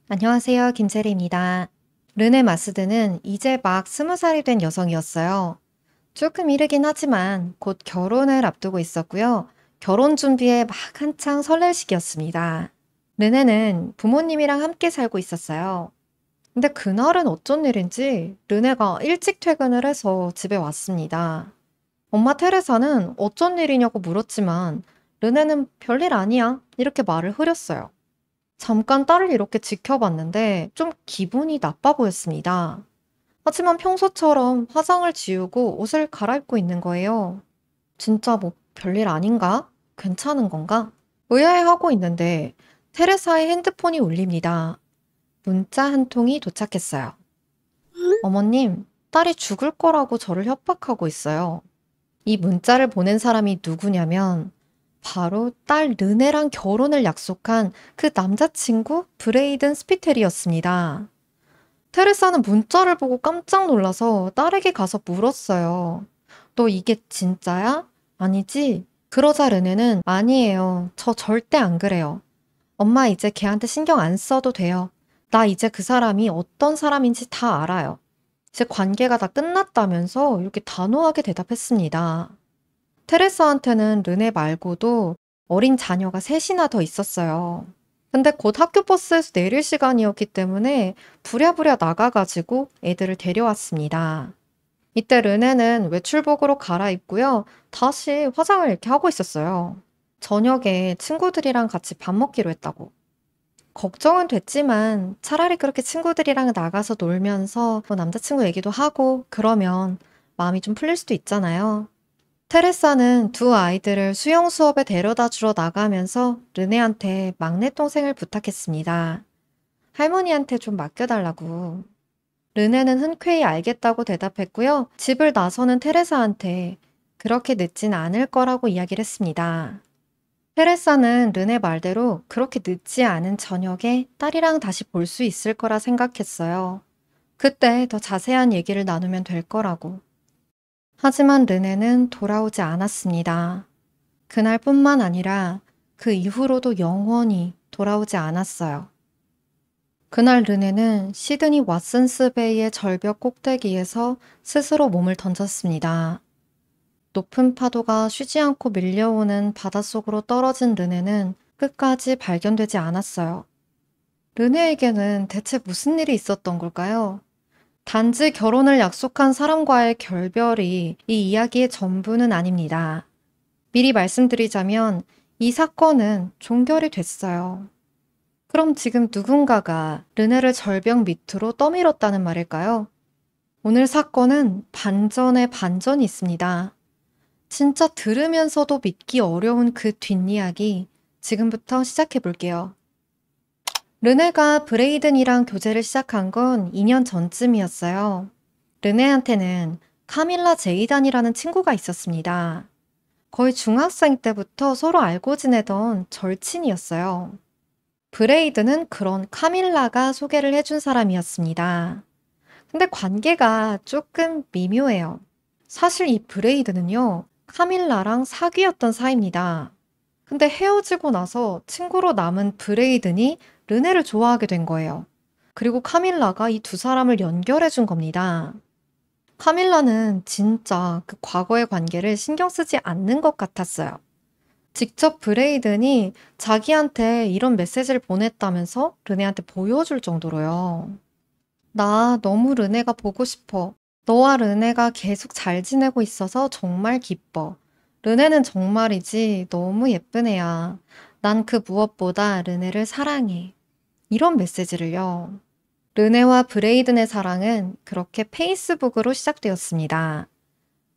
안녕하세요. 김세리입니다. 르네 마스드는 이제 막 20살이 된 여성이었어요. 조금 이르긴 하지만 곧 결혼을 앞두고 있었고요. 결혼 준비에 막 한창 설렐 시기였습니다. 르네는 부모님이랑 함께 살고 있었어요. 근데 그날은 어쩐 일인지 르네가 일찍 퇴근을 해서 집에 왔습니다. 엄마 테레사는 어쩐 일이냐고 물었지만 르네는 별일 아니야. 이렇게 말을 흐렸어요. 잠깐 딸을 이렇게 지켜봤는데 좀 기분이 나빠 보였습니다. 하지만 평소처럼 화장을 지우고 옷을 갈아입고 있는 거예요. 진짜 뭐 별일 아닌가? 괜찮은 건가? 의아해하고 있는데 테레사의 핸드폰이 울립니다. 문자 한 통이 도착했어요. 어머님, 딸이 죽을 거라고 저를 협박하고 있어요. 이 문자를 보낸 사람이 누구냐면 바로 딸 르네랑 결혼을 약속한 그 남자친구 브레이든 스피텔이었습니다. 테레사는 문자를 보고 깜짝 놀라서 딸에게 가서 물었어요. 너 이게 진짜야? 아니지? 그러자 르네는 아니에요. 저 절대 안 그래요. 엄마 이제 걔한테 신경 안 써도 돼요. 나 이제 그 사람이 어떤 사람인지 다 알아요. 제 관계가 다 끝났다면서 이렇게 단호하게 대답했습니다. 테레사한테는 르네 말고도 어린 자녀가 셋이나 더 있었어요. 근데 곧 학교 버스에서 내릴 시간이었기 때문에 부랴부랴 나가가지고 애들을 데려왔습니다. 이때 르네는 외출복으로 갈아입고요. 다시 화장을 이렇게 하고 있었어요. 저녁에 친구들이랑 같이 밥 먹기로 했다고. 걱정은 됐지만 차라리 그렇게 친구들이랑 나가서 놀면서 뭐 남자친구 얘기도 하고 그러면 마음이 좀 풀릴 수도 있잖아요. 테레사는 두 아이들을 수영 수업에 데려다 주러 나가면서 르네한테 막내 동생을 부탁했습니다. 할머니한테 좀 맡겨달라고. 르네는 흔쾌히 알겠다고 대답했고요. 집을 나서는 테레사한테 그렇게 늦진 않을 거라고 이야기를 했습니다. 테레사는 르네 말대로 그렇게 늦지 않은 저녁에 딸이랑 다시 볼 수 있을 거라 생각했어요. 그때 더 자세한 얘기를 나누면 될 거라고. 하지만 르네는 돌아오지 않았습니다. 그날뿐만 아니라 그 이후로도 영원히 돌아오지 않았어요. 그날 르네는 시드니 왓슨스 베이의 절벽 꼭대기에서 스스로 몸을 던졌습니다. 높은 파도가 쉬지 않고 밀려오는 바닷속으로 떨어진 르네는 끝까지 발견되지 않았어요. 르네에게는 대체 무슨 일이 있었던 걸까요? 단지 결혼을 약속한 사람과의 결별이 이 이야기의 전부는 아닙니다. 미리 말씀드리자면 이 사건은 종결이 됐어요. 그럼 지금 누군가가 르네를 절벽 밑으로 떠밀었다는 말일까요? 오늘 사건은 반전에 반전이 있습니다. 진짜 들으면서도 믿기 어려운 그 뒷이야기 지금부터 시작해 볼게요. 르네가 브레이든이랑 교제를 시작한 건 2년 전쯤이었어요. 르네한테는 카밀라 제이단이라는 친구가 있었습니다. 거의 중학생 때부터 서로 알고 지내던 절친이었어요. 브레이드는 그런 카밀라가 소개를 해준 사람이었습니다. 근데 관계가 조금 미묘해요. 사실 이 브레이드는요, 카밀라랑 사귀었던 사이입니다. 근데 헤어지고 나서 친구로 남은 브레이든이 르네를 좋아하게 된 거예요. 그리고 카밀라가 이 두 사람을 연결해 준 겁니다. 카밀라는 진짜 그 과거의 관계를 신경 쓰지 않는 것 같았어요. 직접 브레이든이 자기한테 이런 메시지를 보냈다면서 르네한테 보여줄 정도로요. 나 너무 르네가 보고 싶어. 너와 르네가 계속 잘 지내고 있어서 정말 기뻐. 르네는 정말이지 너무 예쁜 애야. 난 그 무엇보다 르네를 사랑해. 이런 메시지를요. 르네와 브레이든의 사랑은 그렇게 페이스북으로 시작되었습니다.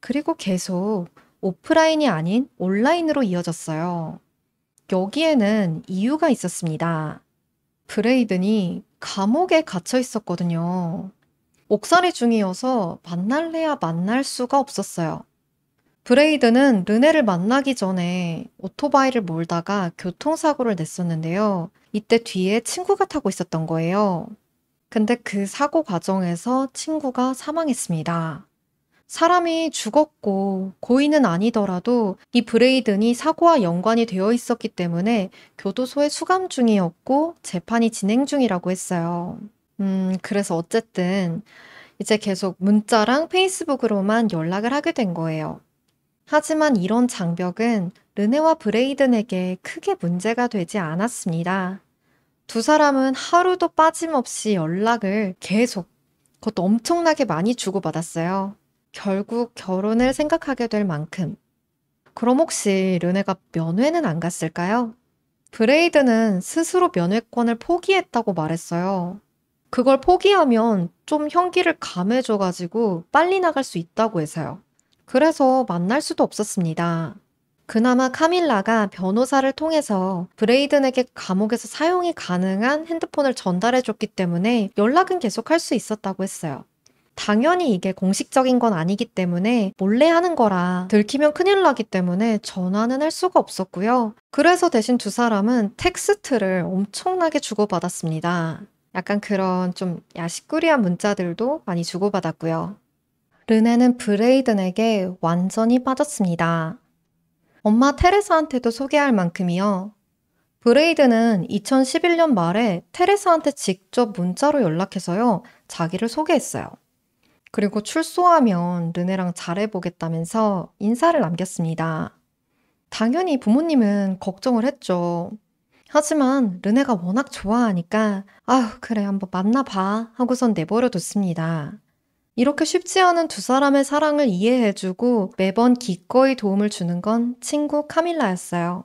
그리고 계속 오프라인이 아닌 온라인으로 이어졌어요. 여기에는 이유가 있었습니다. 브레이든이 감옥에 갇혀 있었거든요. 옥살이 중이어서 만날래야 만날 수가 없었어요. 브레이드는 르네를 만나기 전에 오토바이를 몰다가 교통사고를 냈었는데요. 이때 뒤에 친구가 타고 있었던 거예요. 근데 그 사고 과정에서 친구가 사망했습니다. 사람이 죽었고 고의는 아니더라도 이 브레이든이 사고와 연관이 되어 있었기 때문에 교도소에 수감 중이었고 재판이 진행 중이라고 했어요. 그래서 어쨌든 이제 계속 문자랑 페이스북으로만 연락을 하게 된 거예요. 하지만 이런 장벽은 르네와 브레이든에게 크게 문제가 되지 않았습니다. 두 사람은 하루도 빠짐없이 연락을 계속, 그것도 엄청나게 많이 주고받았어요. 결국 결혼을 생각하게 될 만큼. 그럼 혹시 르네가 면회는 안 갔을까요? 브레이드는 스스로 면회권을 포기했다고 말했어요. 그걸 포기하면 좀 형기를 감해줘가지고 빨리 나갈 수 있다고 해서요. 그래서 만날 수도 없었습니다. 그나마 카밀라가 변호사를 통해서 브레이든에게 감옥에서 사용이 가능한 핸드폰을 전달해줬기 때문에 연락은 계속할 수 있었다고 했어요. 당연히 이게 공식적인 건 아니기 때문에 몰래 하는 거라 들키면 큰일 나기 때문에 전화는 할 수가 없었고요. 그래서 대신 두 사람은 텍스트를 엄청나게 주고받았습니다. 약간 그런 좀 야식꾸리한 문자들도 많이 주고받았고요. 르네는 브레이든에게 완전히 빠졌습니다. 엄마 테레사한테도 소개할 만큼이요. 브레이든은 2011년 말에 테레사한테 직접 문자로 연락해서요. 자기를 소개했어요. 그리고 출소하면 르네랑 잘해보겠다면서 인사를 남겼습니다. 당연히 부모님은 걱정을 했죠. 하지만 르네가 워낙 좋아하니까 아휴 그래 한번 만나봐 하고선 내버려 뒀습니다. 이렇게 쉽지 않은 두 사람의 사랑을 이해해주고 매번 기꺼이 도움을 주는 건 친구 카밀라였어요.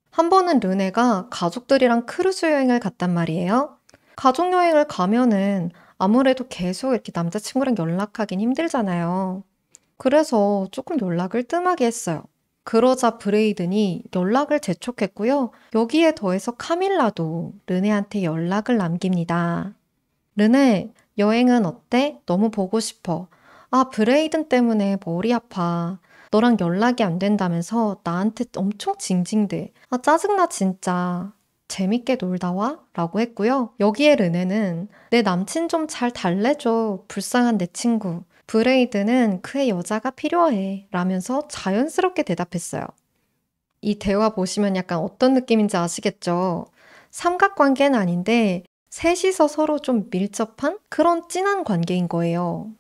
한 번은 르네가 가족들이랑 크루즈 여행을 갔단 말이에요. 가족 여행을 가면은 아무래도 계속 이렇게 남자친구랑 연락하긴 힘들잖아요. 그래서 조금 연락을 뜸하게 했어요. 그러자 브레이든이 연락을 재촉했고요. 여기에 더해서 카밀라도 르네한테 연락을 남깁니다. 르네, 여행은 어때? 너무 보고 싶어. 아, 브레이든 때문에 머리 아파. 너랑 연락이 안 된다면서 나한테 엄청 징징대. 아, 짜증나, 진짜. 재밌게 놀다 와? 라고 했고요. 여기에 르네는 내 남친 좀 잘 달래줘. 불쌍한 내 친구. 브레이드는 그의 여자가 필요해. 라면서 자연스럽게 대답했어요. 이 대화 보시면 약간 어떤 느낌인지 아시겠죠? 삼각관계는 아닌데 셋이서 서로 좀 밀접한 그런 진한 관계인 거예요.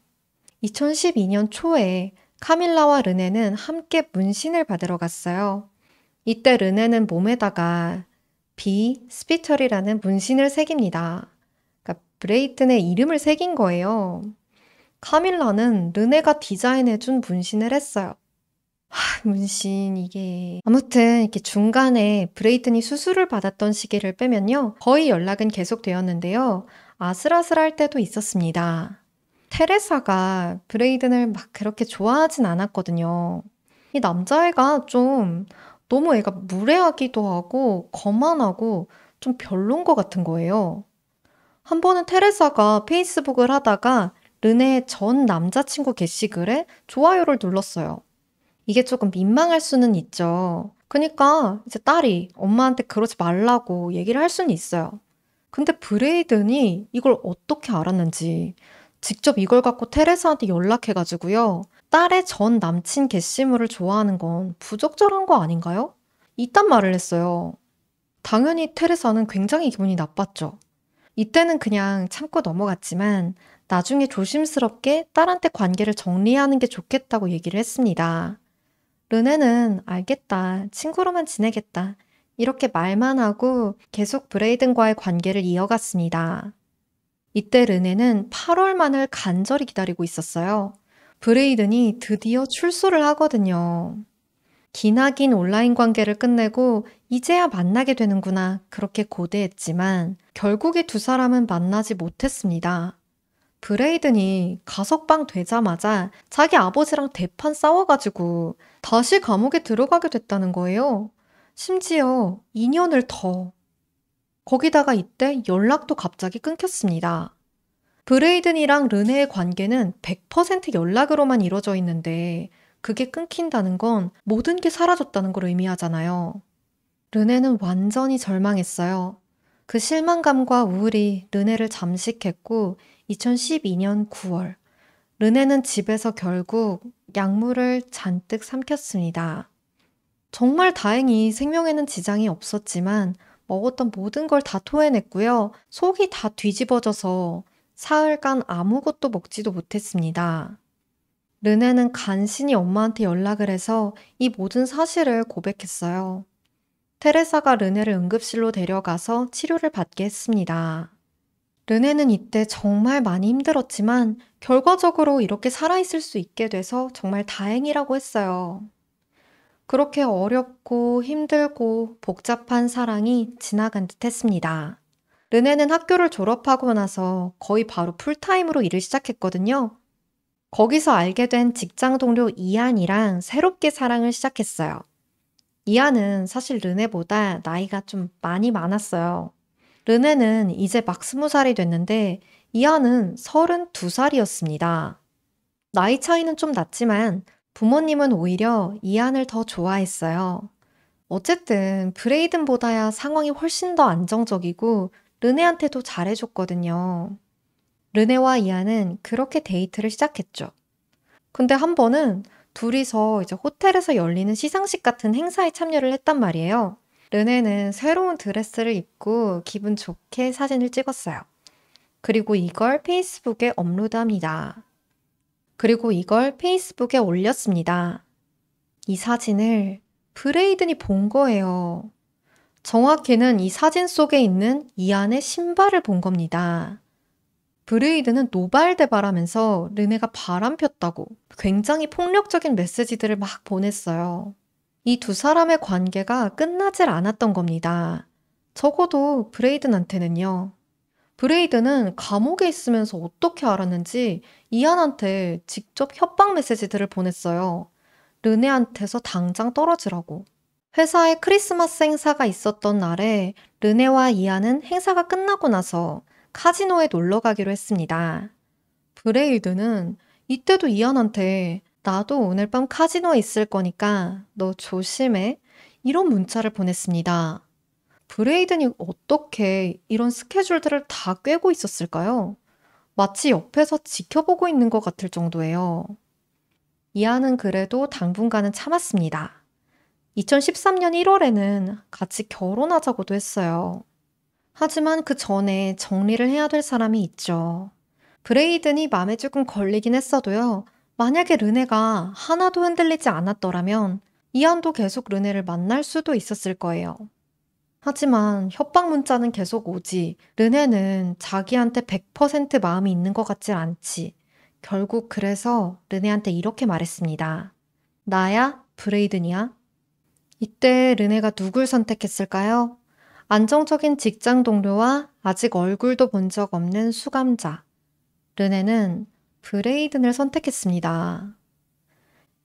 2012년 초에 카밀라와 르네는 함께 문신을 받으러 갔어요. 이때 르네는 몸에다가 비 스피털이라는 문신을 새깁니다. 그러니까 브레이튼의 이름을 새긴 거예요. 카밀라는 르네가 디자인해준 문신을 했어요. 문신 이게 아무튼 이렇게 중간에 브레이튼이 수술을 받았던 시기를 빼면요. 거의 연락은 계속되었는데요. 아슬아슬할 때도 있었습니다. 테레사가 브레이든을 막 그렇게 좋아하진 않았거든요. 이 남자애가 좀 너무 애가 무례하기도 하고 거만하고 좀 별론 것 같은 거예요. 한 번은 테레사가 페이스북을 하다가 르네의 전 남자친구 게시글에 좋아요를 눌렀어요. 이게 조금 민망할 수는 있죠. 그니까 이제 딸이 엄마한테 그러지 말라고 얘기를 할 수는 있어요. 근데 브레이든이 이걸 어떻게 알았는지 직접 이걸 갖고 테레사한테 연락해가지고요. 딸의 전 남친 게시물을 좋아하는 건 부적절한 거 아닌가요? 이딴 말을 했어요. 당연히 테레사는 굉장히 기분이 나빴죠. 이때는 그냥 참고 넘어갔지만 나중에 조심스럽게 딸한테 관계를 정리하는 게 좋겠다고 얘기를 했습니다. 르네는 알겠다, 친구로만 지내겠다. 이렇게 말만 하고 계속 브레이든과의 관계를 이어갔습니다. 이때 르네는 8월만을 간절히 기다리고 있었어요. 브레이든이 드디어 출소를 하거든요. 기나긴 온라인 관계를 끝내고 이제야 만나게 되는구나 그렇게 고대했지만 결국에 두 사람은 만나지 못했습니다. 브레이든이 가석방 되자마자 자기 아버지랑 대판 싸워가지고 다시 감옥에 들어가게 됐다는 거예요. 심지어 2년을 더. 거기다가 이때 연락도 갑자기 끊겼습니다. 브레이든이랑 르네의 관계는 100% 연락으로만 이루어져 있는데 그게 끊긴다는 건 모든 게 사라졌다는 걸 의미하잖아요. 르네는 완전히 절망했어요. 그 실망감과 우울이 르네를 잠식했고 2012년 9월 르네는 집에서 결국 약물을 잔뜩 삼켰습니다. 정말 다행히 생명에는 지장이 없었지만 먹었던 모든 걸 다 토해냈고요. 속이 다 뒤집어져서 사흘간 아무것도 먹지도 못했습니다. 르네는 간신히 엄마한테 연락을 해서 이 모든 사실을 고백했어요. 테레사가 르네를 응급실로 데려가서 치료를 받게 했습니다. 르네는 이때 정말 많이 힘들었지만 결과적으로 이렇게 살아있을 수 있게 돼서 정말 다행이라고 했어요. 그렇게 어렵고 힘들고 복잡한 사랑이 지나간 듯 했습니다. 르네는 학교를 졸업하고 나서 거의 바로 풀타임으로 일을 시작했거든요. 거기서 알게 된 직장 동료 이안이랑 새롭게 사랑을 시작했어요. 이안은 사실 르네보다 나이가 좀 많이 많았어요. 르네는 이제 막 20살이 됐는데 이안은 32살이었습니다. 나이 차이는 좀 났지만 부모님은 오히려 이안을 더 좋아했어요. 어쨌든 브레이든보다야 상황이 훨씬 더 안정적이고 르네한테도 잘해줬거든요. 르네와 이안은 그렇게 데이트를 시작했죠. 근데 한 번은 둘이서 이제 호텔에서 열리는 시상식 같은 행사에 참여를 했단 말이에요. 르네는 새로운 드레스를 입고 기분 좋게 사진을 찍었어요. 그리고 이걸 페이스북에 업로드합니다. 그리고 이걸 페이스북에 올렸습니다. 이 사진을 브레이든이 본 거예요. 정확히는 이 사진 속에 있는 이안의 신발을 본 겁니다. 브레이드는 노발대발하면서 르네가 바람 폈다고 굉장히 폭력적인 메시지들을 막 보냈어요. 이 두 사람의 관계가 끝나질 않았던 겁니다. 적어도 브레이든한테는요. 브레이드는 감옥에 있으면서 어떻게 알았는지 이안한테 직접 협박 메시지들을 보냈어요. 르네한테서 당장 떨어지라고. 회사에 크리스마스 행사가 있었던 날에 르네와 이안은 행사가 끝나고 나서 카지노에 놀러 가기로 했습니다. 브레이드는 이때도 이안한테 나도 오늘 밤 카지노에 있을 거니까 너 조심해. 이런 문자를 보냈습니다. 브레이든이 어떻게 이런 스케줄들을 다 꿰고 있었을까요? 마치 옆에서 지켜보고 있는 것 같을 정도예요. 이안은 그래도 당분간은 참았습니다. 2013년 1월에는 같이 결혼하자고도 했어요. 하지만 그 전에 정리를 해야 될 사람이 있죠. 브레이든이 맘에 조금 걸리긴 했어도요. 만약에 르네가 하나도 흔들리지 않았더라면 이안도 계속 르네를 만날 수도 있었을 거예요. 하지만 협박 문자는 계속 오지. 르네는 자기한테 100% 마음이 있는 것 같질 않지. 결국 그래서 르네한테 이렇게 말했습니다. 나야? 브레이든이야? 이때 르네가 누굴 선택했을까요? 안정적인 직장 동료와 아직 얼굴도 본 적 없는 수감자. 르네는 브레이든을 선택했습니다.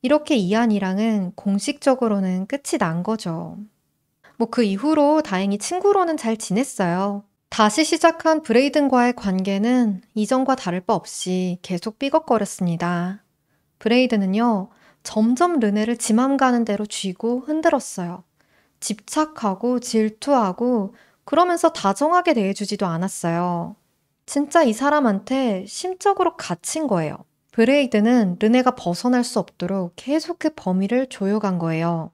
이렇게 이안이랑은 공식적으로는 끝이 난 거죠. 뭐 그 이후로 다행히 친구로는 잘 지냈어요. 다시 시작한 브레이든과의 관계는 이전과 다를 바 없이 계속 삐걱거렸습니다. 브레이든은요, 점점 르네를 지 맘 가는 대로 쥐고 흔들었어요. 집착하고 질투하고 그러면서 다정하게 대해주지도 않았어요. 진짜 이 사람한테 심적으로 갇힌 거예요. 브레이드는 르네가 벗어날 수 없도록 계속 그 범위를 조여간 거예요.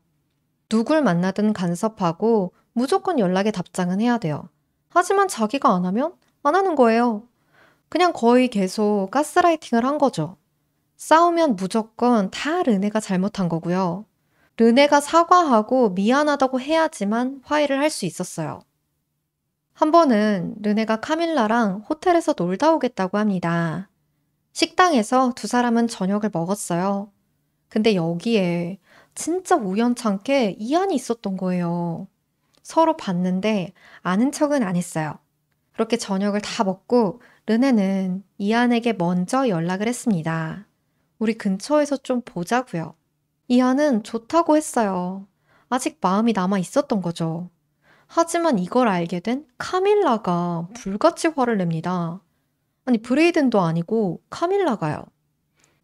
누굴 만나든 간섭하고 무조건 연락에 답장은 해야 돼요. 하지만 자기가 안 하면 안 하는 거예요. 그냥 거의 계속 가스라이팅을 한 거죠. 싸우면 무조건 다 르네가 잘못한 거고요. 르네가 사과하고 미안하다고 해야지만 화해를 할 수 있었어요. 한 번은 르네가 카밀라랑 호텔에서 놀다 오겠다고 합니다. 식당에서 두 사람은 저녁을 먹었어요. 근데 여기에 진짜 우연찮게 이안이 있었던 거예요. 서로 봤는데 아는 척은 안 했어요. 그렇게 저녁을 다 먹고 르네는 이안에게 먼저 연락을 했습니다. 우리 근처에서 좀 보자고요. 이안은 좋다고 했어요. 아직 마음이 남아 있었던 거죠. 하지만 이걸 알게 된 카밀라가 불같이 화를 냅니다. 아니, 브레이든도 아니고 카밀라가요.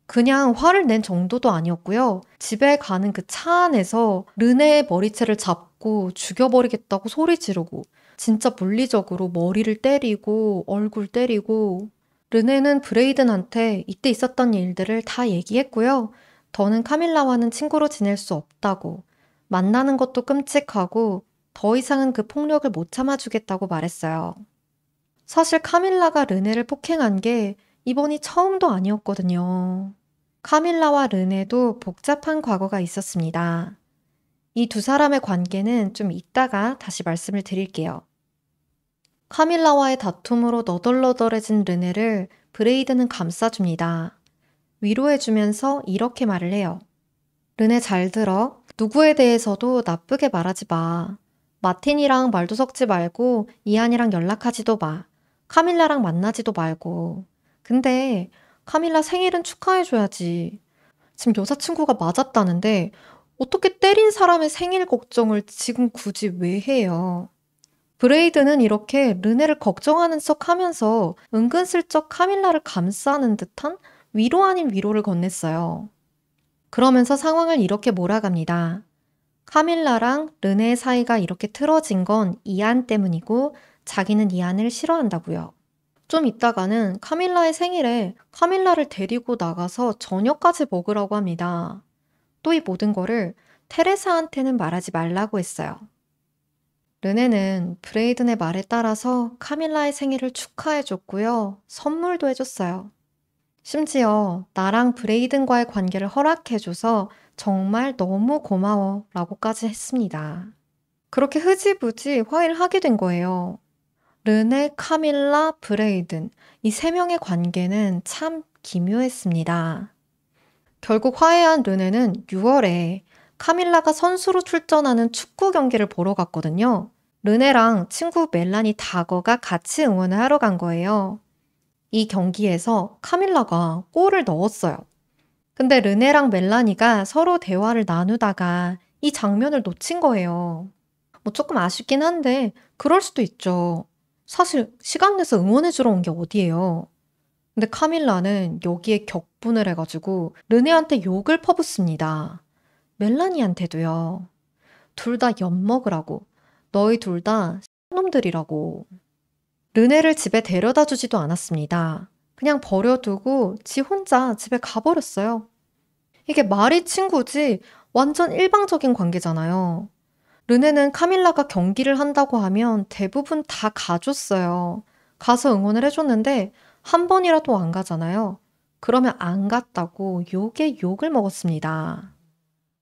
그냥 화를 낸 정도도 아니었고요. 집에 가는 그 차 안에서 르네의 머리채를 잡고 죽여버리겠다고 소리 지르고 진짜 물리적으로 머리를 때리고 얼굴 때리고 르네는 브레이든한테 이때 있었던 일들을 다 얘기했고요. 더는 카밀라와는 친구로 지낼 수 없다고, 만나는 것도 끔찍하고, 더 이상은 그 폭력을 못 참아주겠다고 말했어요. 사실 카밀라가 르네를 폭행한 게 이번이 처음도 아니었거든요. 카밀라와 르네도 복잡한 과거가 있었습니다. 이 두 사람의 관계는 좀 이따가 다시 말씀을 드릴게요. 카밀라와의 다툼으로 너덜너덜해진 르네를 브레이드는 감싸줍니다. 위로해주면서 이렇게 말을 해요. 르네 잘 들어. 누구에 대해서도 나쁘게 말하지 마. 마틴이랑 말도 섞지 말고 이안이랑 연락하지도 마. 카밀라랑 만나지도 말고. 근데 카밀라 생일은 축하해줘야지. 지금 여자친구가 맞았다는데 어떻게 때린 사람의 생일 걱정을 지금 굳이 왜 해요? 브레이드는 이렇게 르네를 걱정하는 척 하면서 은근슬쩍 카밀라를 감싸는 듯한 위로 아닌 위로를 건넸어요. 그러면서 상황을 이렇게 몰아갑니다. 카밀라랑 르네의 사이가 이렇게 틀어진 건 이안 때문이고 자기는 이안을 싫어한다고요. 좀 있다가는 카밀라의 생일에 카밀라를 데리고 나가서 저녁까지 먹으라고 합니다. 또 이 모든 거를 테레사한테는 말하지 말라고 했어요. 르네는 브레이든의 말에 따라서 카밀라의 생일을 축하해줬고요. 선물도 해줬어요. 심지어 나랑 브레이든과의 관계를 허락해줘서 정말 너무 고마워 라고까지 했습니다. 그렇게 흐지부지 화해를 하게 된 거예요. 르네, 카밀라, 브레이든 이 세 명의 관계는 참 기묘했습니다. 결국 화해한 르네는 6월에 카밀라가 선수로 출전하는 축구 경기를 보러 갔거든요. 르네랑 친구 멜라니 다거가 같이 응원을 하러 간 거예요. 이 경기에서 카밀라가 골을 넣었어요. 근데 르네랑 멜라니가 서로 대화를 나누다가 이 장면을 놓친 거예요. 뭐 조금 아쉽긴 한데 그럴 수도 있죠. 사실 시간 내서 응원해주러 온 게 어디예요. 근데 카밀라는 여기에 격분을 해가지고 르네한테 욕을 퍼붓습니다. 멜라니한테도요. 둘 다 엿먹으라고. 너희 둘 다 놈들이라고. 르네를 집에 데려다 주지도 않았습니다. 그냥 버려두고 지 혼자 집에 가버렸어요. 이게 말이 친구지 완전 일방적인 관계잖아요. 르네는 카밀라가 경기를 한다고 하면 대부분 다 가줬어요. 가서 응원을 해줬는데 한 번이라도 안 가잖아요. 그러면 안 갔다고 욕에 욕을 먹었습니다.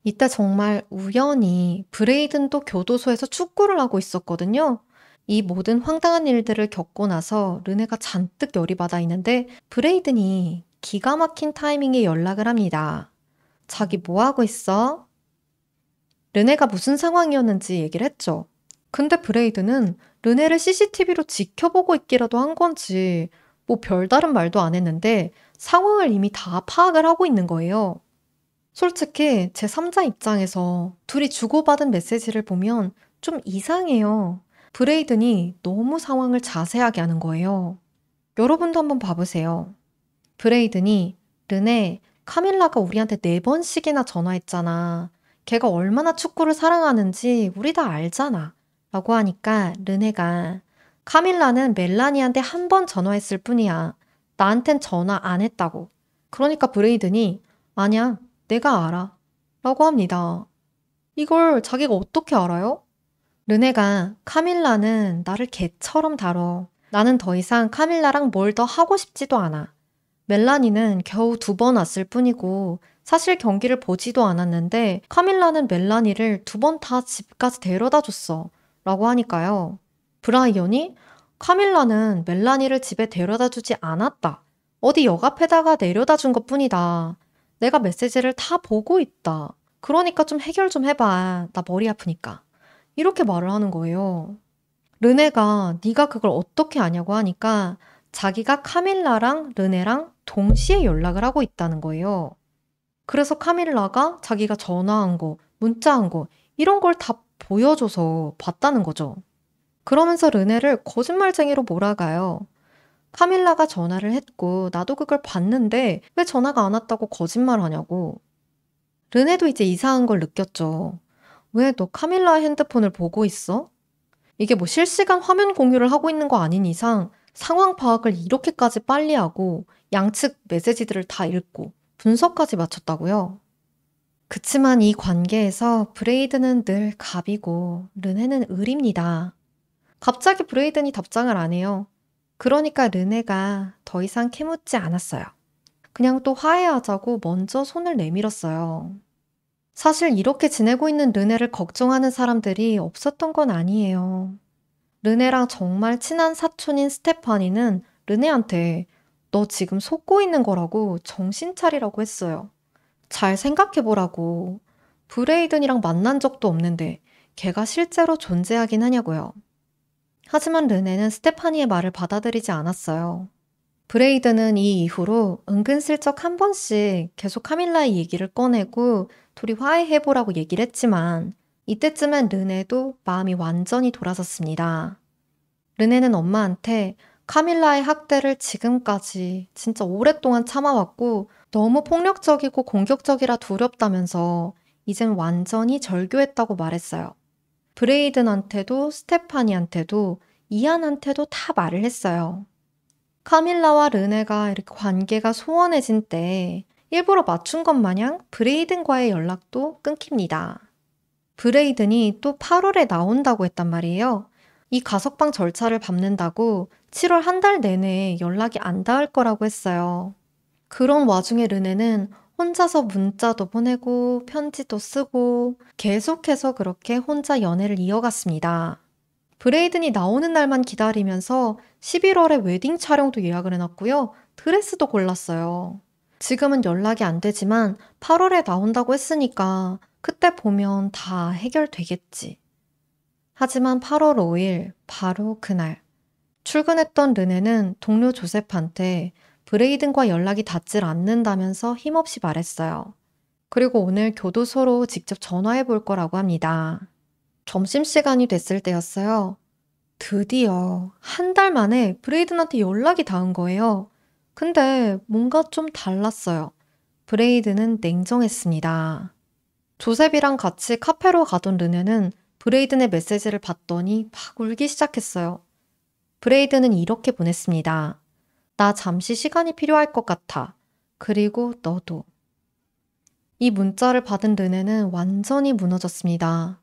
이때 정말 우연히 브레이든도 교도소에서 축구를 하고 있었거든요. 이 모든 황당한 일들을 겪고 나서 르네가 잔뜩 열이 받아 있는데 브레이든이 기가 막힌 타이밍에 연락을 합니다. 자기 뭐 하고 있어? 르네가 무슨 상황이었는지 얘기를 했죠. 근데 브레이드는 르네를 CCTV로 지켜보고 있기라도 한 건지 뭐 별다른 말도 안 했는데 상황을 이미 다 파악을 하고 있는 거예요. 솔직히 제 3자 입장에서 둘이 주고받은 메시지를 보면 좀 이상해요. 브레이든이 너무 상황을 자세하게 하는 거예요. 여러분도 한번 봐보세요. 브레이든이 르네, 카밀라가 우리한테 4번씩이나 전화했잖아. 걔가 얼마나 축구를 사랑하는지 우리 다 알잖아. 라고 하니까 르네가 카밀라는 멜라니한테 한 번 전화했을 뿐이야. 나한텐 전화 안 했다고. 그러니까 브레이든이 아니야, 내가 알아. 라고 합니다. 이걸 자기가 어떻게 알아요? 르네가 카밀라는 나를 개처럼 다뤄. 나는 더 이상 카밀라랑 뭘 더 하고 싶지도 않아. 멜라니는 겨우 2번 왔을 뿐이고 사실 경기를 보지도 않았는데 카밀라는 멜라니를 2번 다 집까지 데려다 줬어. 라고 하니까요. 브라이언이 카밀라는 멜라니를 집에 데려다 주지 않았다. 어디 역 앞에다가 내려다 준 것뿐이다. 내가 메시지를 다 보고 있다. 그러니까 좀 해결 좀 해봐. 나 머리 아프니까. 이렇게 말을 하는 거예요. 르네가 네가 그걸 어떻게 아냐고 하니까 자기가 카밀라랑 르네랑 동시에 연락을 하고 있다는 거예요. 그래서 카밀라가 자기가 전화한 거, 문자한 거 이런 걸 다 보여줘서 봤다는 거죠. 그러면서 르네를 거짓말쟁이로 몰아가요. 카밀라가 전화를 했고 나도 그걸 봤는데 왜 전화가 안 왔다고 거짓말하냐고. 르네도 이제 이상한 걸 느꼈죠. 왜 너 카밀라의 핸드폰을 보고 있어? 이게 뭐 실시간 화면 공유를 하고 있는 거 아닌 이상 상황 파악을 이렇게까지 빨리 하고 양측 메시지들을 다 읽고 분석까지 마쳤다고요? 그치만 이 관계에서 브레이든은 늘 갑이고 르네는 을입니다. 갑자기 브레이든이 답장을 안 해요. 그러니까 르네가 더 이상 캐묻지 않았어요. 그냥 또 화해하자고 먼저 손을 내밀었어요. 사실 이렇게 지내고 있는 르네를 걱정하는 사람들이 없었던 건 아니에요. 르네랑 정말 친한 사촌인 스테파니는 르네한테 너 지금 속고 있는 거라고 정신 차리라고 했어요. 잘 생각해보라고. 브레이든이랑 만난 적도 없는데 걔가 실제로 존재하긴 하냐고요. 하지만 르네는 스테파니의 말을 받아들이지 않았어요. 브레이든은 이 이후로 은근슬쩍 한 번씩 계속 카밀라의 얘기를 꺼내고 둘이 화해해보라고 얘기를 했지만 이때쯤엔 르네도 마음이 완전히 돌아섰습니다. 르네는 엄마한테 카밀라의 학대를 지금까지 진짜 오랫동안 참아왔고 너무 폭력적이고 공격적이라 두렵다면서 이젠 완전히 절교했다고 말했어요. 브레이든한테도 스테파니한테도 이안한테도 다 말을 했어요. 카밀라와 르네가 이렇게 관계가 소원해진 때 일부러 맞춘 것 마냥 브레이든과의 연락도 끊깁니다. 브레이든이 또 8월에 나온다고 했단 말이에요. 이 가석방 절차를 밟는다고 7월 한 달 내내 연락이 안 닿을 거라고 했어요. 그런 와중에 르네는 혼자서 문자도 보내고 편지도 쓰고 계속해서 그렇게 혼자 연애를 이어갔습니다. 브레이든이 나오는 날만 기다리면서 11월에 웨딩 촬영도 예약을 해놨고요. 드레스도 골랐어요. 지금은 연락이 안 되지만 8월에 나온다고 했으니까 그때 보면 다 해결되겠지. 하지만 8월 5일 바로 그날 출근했던 르네는 동료 조셉한테 브레이든과 연락이 닿질 않는다면서 힘없이 말했어요. 그리고 오늘 교도소로 직접 전화해 볼 거라고 합니다. 점심시간이 됐을 때였어요. 드디어 한 달 만에 브레이든한테 연락이 닿은 거예요. 근데 뭔가 좀 달랐어요. 브레이든은 냉정했습니다. 조셉이랑 같이 카페로 가던 르네는 브레이든의 메시지를 봤더니 막 울기 시작했어요. 브레이든은 이렇게 보냈습니다. 나 잠시 시간이 필요할 것 같아. 그리고 너도. 이 문자를 받은 르네는 완전히 무너졌습니다.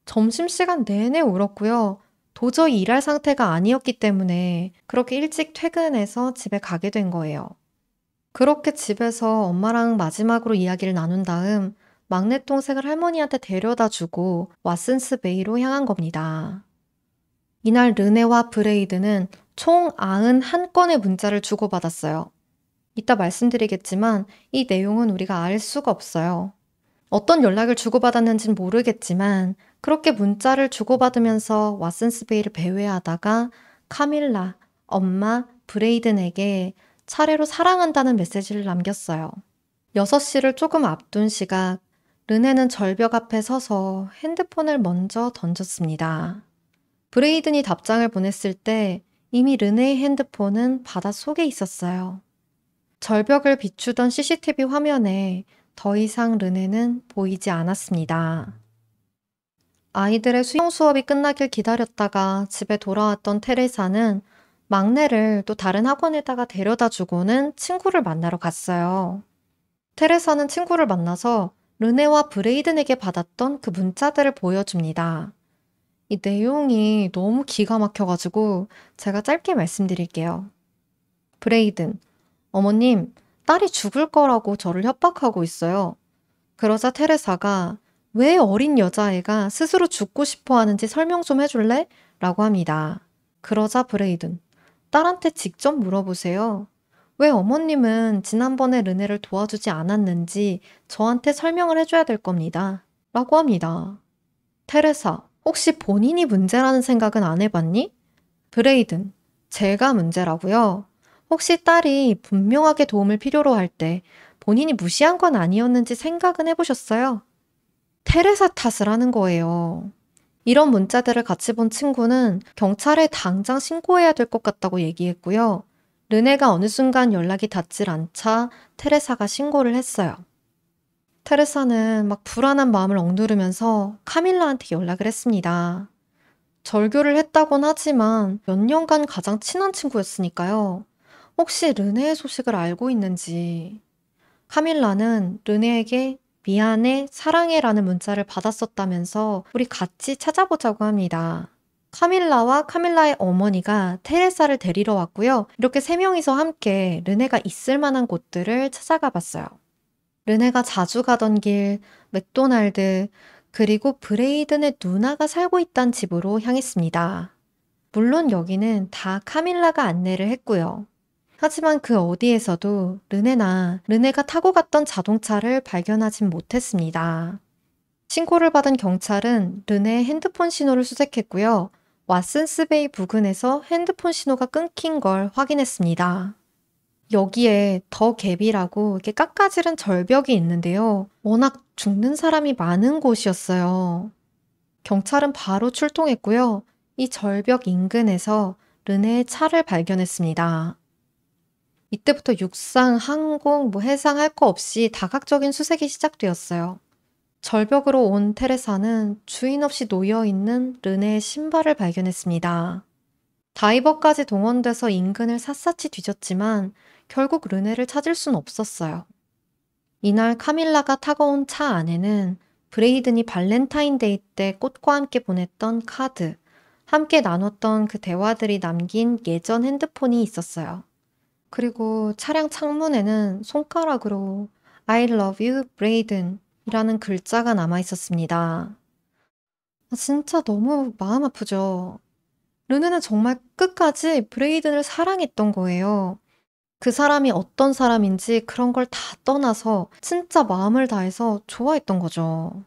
점심시간 내내 울었고요. 도저히 일할 상태가 아니었기 때문에 그렇게 일찍 퇴근해서 집에 가게 된 거예요. 그렇게 집에서 엄마랑 마지막으로 이야기를 나눈 다음 막내 동생을 할머니한테 데려다 주고 왓슨스 베이로 향한 겁니다. 이날 르네와 브레이드는 총 91건의 문자를 주고받았어요. 이따 말씀드리겠지만 이 내용은 우리가 알 수가 없어요. 어떤 연락을 주고받았는지는 모르겠지만 그렇게 문자를 주고받으면서 왓슨스베이를 배회하다가 카밀라, 엄마, 브레이든에게 차례로 사랑한다는 메시지를 남겼어요. 6시를 조금 앞둔 시각, 르네는 절벽 앞에 서서 핸드폰을 먼저 던졌습니다. 브레이든이 답장을 보냈을 때 이미 르네의 핸드폰은 바닷속에 있었어요. 절벽을 비추던 CCTV 화면에 더 이상 르네는 보이지 않았습니다. 아이들의 수영 수업이 끝나길 기다렸다가 집에 돌아왔던 테레사는 막내를 또 다른 학원에다가 데려다 주고는 친구를 만나러 갔어요. 테레사는 친구를 만나서 르네와 브레이든에게 받았던 그 문자들을 보여줍니다. 이 내용이 너무 기가 막혀가지고 제가 짧게 말씀드릴게요. 브레이든, 어머님, 딸이 죽을 거라고 저를 협박하고 있어요. 그러자 테레사가 왜 어린 여자애가 스스로 죽고 싶어 하는지 설명 좀 해줄래? 라고 합니다. 그러자 브레이든, 딸한테 직접 물어보세요. 왜 어머님은 지난번에 르네를 도와주지 않았는지 저한테 설명을 해줘야 될 겁니다. 라고 합니다. 테레사, 혹시 본인이 문제라는 생각은 안 해봤니? 브레이든, 제가 문제라고요? 혹시 딸이 분명하게 도움을 필요로 할 때 본인이 무시한 건 아니었는지 생각은 해보셨어요? 테레사 탓을 하는 거예요. 이런 문자들을 같이 본 친구는 경찰에 당장 신고해야 될 것 같다고 얘기했고요. 르네가 어느 순간 연락이 닿질 않자 테레사가 신고를 했어요. 테레사는 막 불안한 마음을 억누르면서 카밀라한테 연락을 했습니다. 절교를 했다곤 하지만 몇 년간 가장 친한 친구였으니까요. 혹시 르네의 소식을 알고 있는지. 카밀라는 르네에게 미안해, 사랑해라는 문자를 받았었다면서 우리 같이 찾아보자고 합니다. 카밀라와 카밀라의 어머니가 테레사를 데리러 왔고요. 이렇게 세 명이서 함께 르네가 있을 만한 곳들을 찾아가 봤어요. 르네가 자주 가던 길, 맥도날드, 그리고 브레이든의 누나가 살고 있던 집으로 향했습니다. 물론 여기는 다 카밀라가 안내를 했고요. 하지만 그 어디에서도 르네나 르네가 타고 갔던 자동차를 발견하진 못했습니다. 신고를 받은 경찰은 르네의 핸드폰 신호를 수색했고요. 왓슨스베이 부근에서 핸드폰 신호가 끊긴 걸 확인했습니다. 여기에 더 갭이라고 이렇게 깎아지른 절벽이 있는데요. 워낙 죽는 사람이 많은 곳이었어요. 경찰은 바로 출동했고요. 이 절벽 인근에서 르네의 차를 발견했습니다. 이때부터 육상, 항공, 해상 할 거 없이 다각적인 수색이 시작되었어요. 절벽으로 온 테레사는 주인 없이 놓여있는 르네의 신발을 발견했습니다. 다이버까지 동원돼서 인근을 샅샅이 뒤졌지만 결국 르네를 찾을 순 없었어요. 이날 카밀라가 타고 온 차 안에는 브레이든이 발렌타인데이 때 꽃과 함께 보냈던 카드, 함께 나눴던 그 대화들이 남긴 예전 핸드폰이 있었어요. 그리고 차량 창문에는 손가락으로 I love you, 브레이든 이라는 글자가 남아 있었습니다. 진짜 너무 마음 아프죠. 르네는 정말 끝까지 브레이든을 사랑했던 거예요. 그 사람이 어떤 사람인지 그런 걸 다 떠나서 진짜 마음을 다해서 좋아했던 거죠.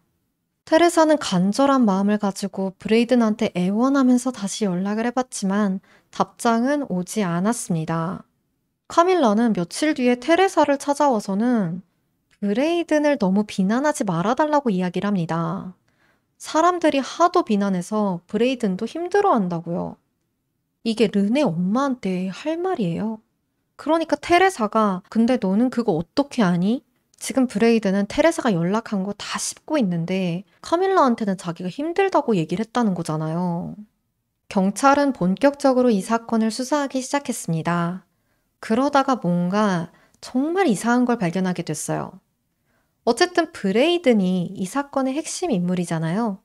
테레사는 간절한 마음을 가지고 브레이든한테 애원하면서 다시 연락을 해봤지만 답장은 오지 않았습니다. 카밀라는 며칠 뒤에 테레사를 찾아와서는 브레이든을 너무 비난하지 말아달라고 이야기를 합니다. 사람들이 하도 비난해서 브레이든도 힘들어한다고요. 이게 르네 엄마한테 할 말이에요. 그러니까 테레사가 근데 너는 그거 어떻게 아니? 지금 브레이든은 테레사가 연락한 거 다 씹고 있는데 카밀라한테는 자기가 힘들다고 얘기를 했다는 거잖아요. 경찰은 본격적으로 이 사건을 수사하기 시작했습니다. 그러다가 뭔가 정말 이상한 걸 발견하게 됐어요. 어쨌든 브레이든이 이 사건의 핵심 인물이잖아요.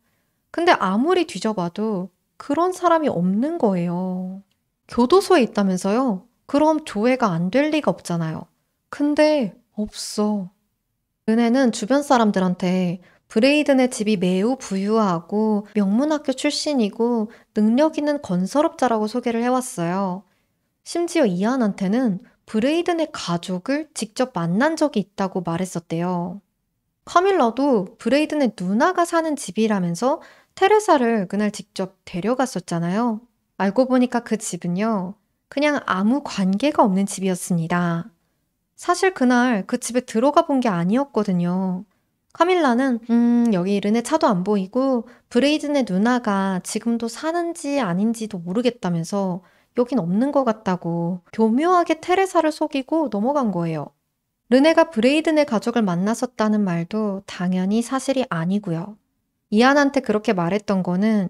근데 아무리 뒤져봐도 그런 사람이 없는 거예요. 교도소에 있다면서요? 그럼 조회가 안 될 리가 없잖아요. 근데 없어. 은혜는 주변 사람들한테 브레이든의 집이 매우 부유하고 명문학교 출신이고 능력 있는 건설업자라고 소개를 해왔어요. 심지어 이안한테는 브레이든의 가족을 직접 만난 적이 있다고 말했었대요. 카밀라도 브레이든의 누나가 사는 집이라면서 테레사를 그날 직접 데려갔었잖아요. 알고 보니까 그 집은요, 그냥 아무 관계가 없는 집이었습니다. 사실 그날 그 집에 들어가 본 게 아니었거든요. 카밀라는 여기 르네 차도 안 보이고 브레이든의 누나가 지금도 사는지 아닌지도 모르겠다면서 여긴 없는 것 같다고 교묘하게 테레사를 속이고 넘어간 거예요. 르네가 브레이든의 가족을 만났었다는 말도 당연히 사실이 아니고요. 이안한테 그렇게 말했던 거는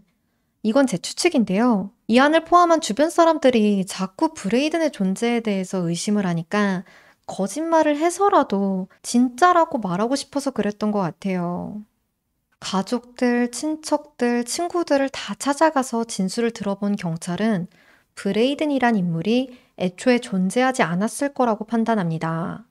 이건 제 추측인데요. 이안을 포함한 주변 사람들이 자꾸 브레이든의 존재에 대해서 의심을 하니까 거짓말을 해서라도 진짜라고 말하고 싶어서 그랬던 것 같아요. 가족들, 친척들, 친구들을 다 찾아가서 진술을 들어본 경찰은 브레이든이란 인물이 애초에 존재하지 않았을 거라고 판단합니다.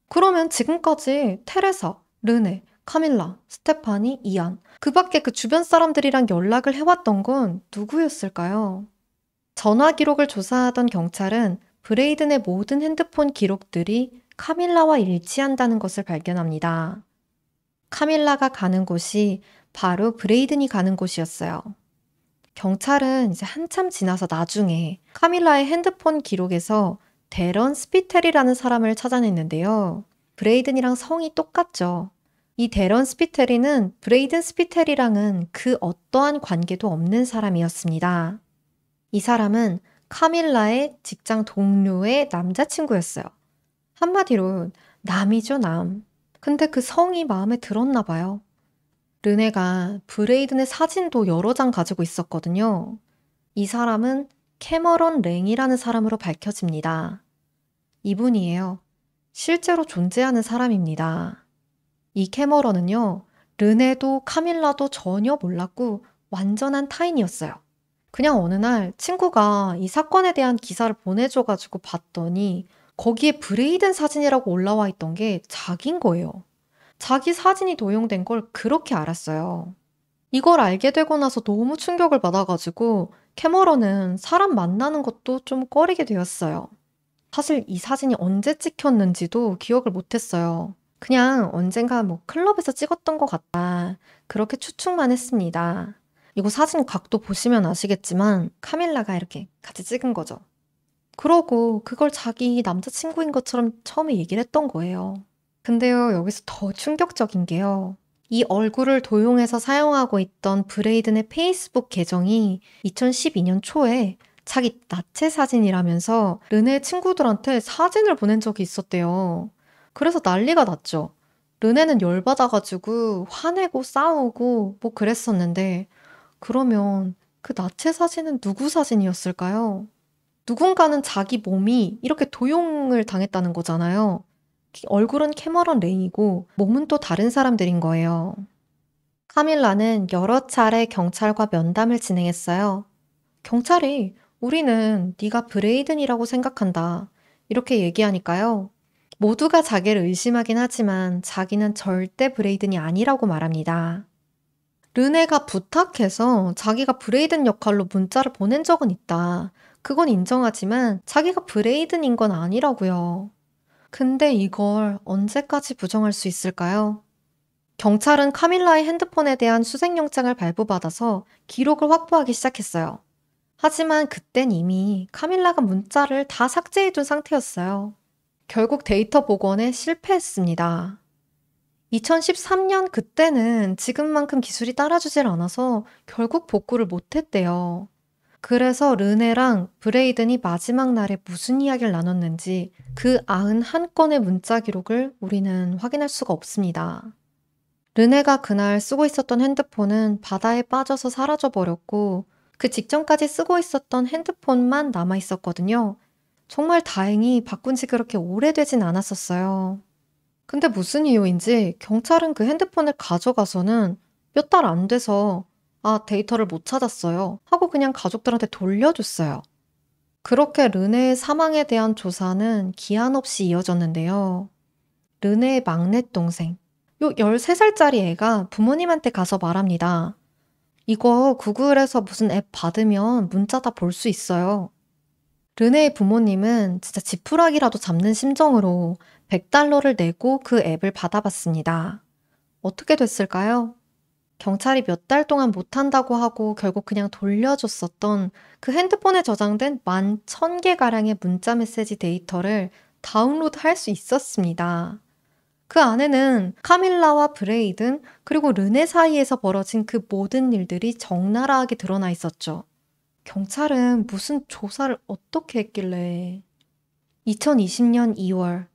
그러면 지금까지 테레사, 르네, 카밀라, 스테파니, 이안 그 밖에 그 주변 사람들이랑 연락을 해왔던 건 누구였을까요? 전화 기록을 조사하던 경찰은 브레이든의 모든 핸드폰 기록들이 카밀라와 일치한다는 것을 발견합니다. 카밀라가 가는 곳이 바로 브레이든이 가는 곳이었어요. 경찰은 이제 한참 지나서 나중에 카밀라의 핸드폰 기록에서 데런 스피텔이라는 사람을 찾아냈는데요. 브레이든이랑 성이 똑같죠. 이 데런 스피텔이는 브레이든 스피텔이랑은 그 어떠한 관계도 없는 사람이었습니다. 이 사람은 카밀라의 직장 동료의 남자친구였어요. 한마디로 남이죠, 남. 근데 그 성이 마음에 들었나 봐요. 르네가 브레이든의 사진도 여러 장 가지고 있었거든요. 이 사람은 캐머런 랭이라는 사람으로 밝혀집니다. 이분이에요. 실제로 존재하는 사람입니다. 이 캐머런은요, 르네도 카밀라도 전혀 몰랐고 완전한 타인이었어요. 그냥 어느 날 친구가 이 사건에 대한 기사를 보내줘가지고 봤더니 거기에 브레이든 사진이라고 올라와 있던 게 자기인 거예요. 자기 사진이 도용된 걸 그렇게 알았어요. 이걸 알게 되고 나서 너무 충격을 받아가지고 캐머런은 사람 만나는 것도 좀 꺼리게 되었어요. 사실 이 사진이 언제 찍혔는지도 기억을 못했어요. 그냥 언젠가 뭐 클럽에서 찍었던 것 같다. 그렇게 추측만 했습니다. 이거 사진 각도 보시면 아시겠지만 카밀라가 이렇게 같이 찍은 거죠. 그러고 그걸 자기 남자친구인 것처럼 처음에 얘기를 했던 거예요. 근데요, 여기서 더 충격적인 게요. 이 얼굴을 도용해서 사용하고 있던 브레이든의 페이스북 계정이 2012년 초에 자기 나체 사진이라면서 르네 친구들한테 사진을 보낸 적이 있었대요. 그래서 난리가 났죠. 르네는 열받아가지고 화내고 싸우고 뭐 그랬었는데 그러면 그 나체 사진은 누구 사진이었을까요? 누군가는 자기 몸이 이렇게 도용을 당했다는 거잖아요. 얼굴은 캐머런 레이고 몸은 또 다른 사람들인 거예요. 카밀라는 여러 차례 경찰과 면담을 진행했어요. 경찰이 우리는 네가 브레이든이라고 생각한다. 이렇게 얘기하니까요. 모두가 자기를 의심하긴 하지만 자기는 절대 브레이든이 아니라고 말합니다. 르네가 부탁해서 자기가 브레이든 역할로 문자를 보낸 적은 있다. 그건 인정하지만 자기가 브레이든인 건 아니라고요. 근데 이걸 언제까지 부정할 수 있을까요? 경찰은 카밀라의 핸드폰에 대한 수색영장을 발부받아서 기록을 확보하기 시작했어요. 하지만 그땐 이미 카밀라가 문자를 다 삭제해둔 상태였어요. 결국 데이터 복원에 실패했습니다. 2013년 그때는 지금만큼 기술이 따라주질 않아서 결국 복구를 못했대요. 그래서 르네랑 브레이든이 마지막 날에 무슨 이야기를 나눴는지 그 91건의 문자 기록을 우리는 확인할 수가 없습니다. 르네가 그날 쓰고 있었던 핸드폰은 바다에 빠져서 사라져버렸고 그 직전까지 쓰고 있었던 핸드폰만 남아 있었거든요. 정말 다행히 바꾼 지 그렇게 오래되진 않았었어요. 근데 무슨 이유인지 경찰은 그 핸드폰을 가져가서는 몇 달 안 돼서 데이터를 못 찾았어요. 하고 그냥 가족들한테 돌려줬어요. 그렇게 르네의 사망에 대한 조사는 기한 없이 이어졌는데요. 르네의 막내 동생, 요 13살짜리 애가 부모님한테 가서 말합니다. 이거 구글에서 무슨 앱 받으면 문자 다 볼 수 있어요. 르네의 부모님은 진짜 지푸라기라도 잡는 심정으로 100달러를 내고 그 앱을 받아봤습니다. 어떻게 됐을까요? 경찰이 몇 달 동안 못한다고 하고 결국 그냥 돌려줬었던 그 핸드폰에 저장된 11,000개가량의 문자 메시지 데이터를 다운로드 할 수 있었습니다. 그 안에는 카밀라와 브레이든 그리고 르네 사이에서 벌어진 그 모든 일들이 적나라하게 드러나 있었죠. 경찰은 무슨 조사를 어떻게 했길래 2020년 2월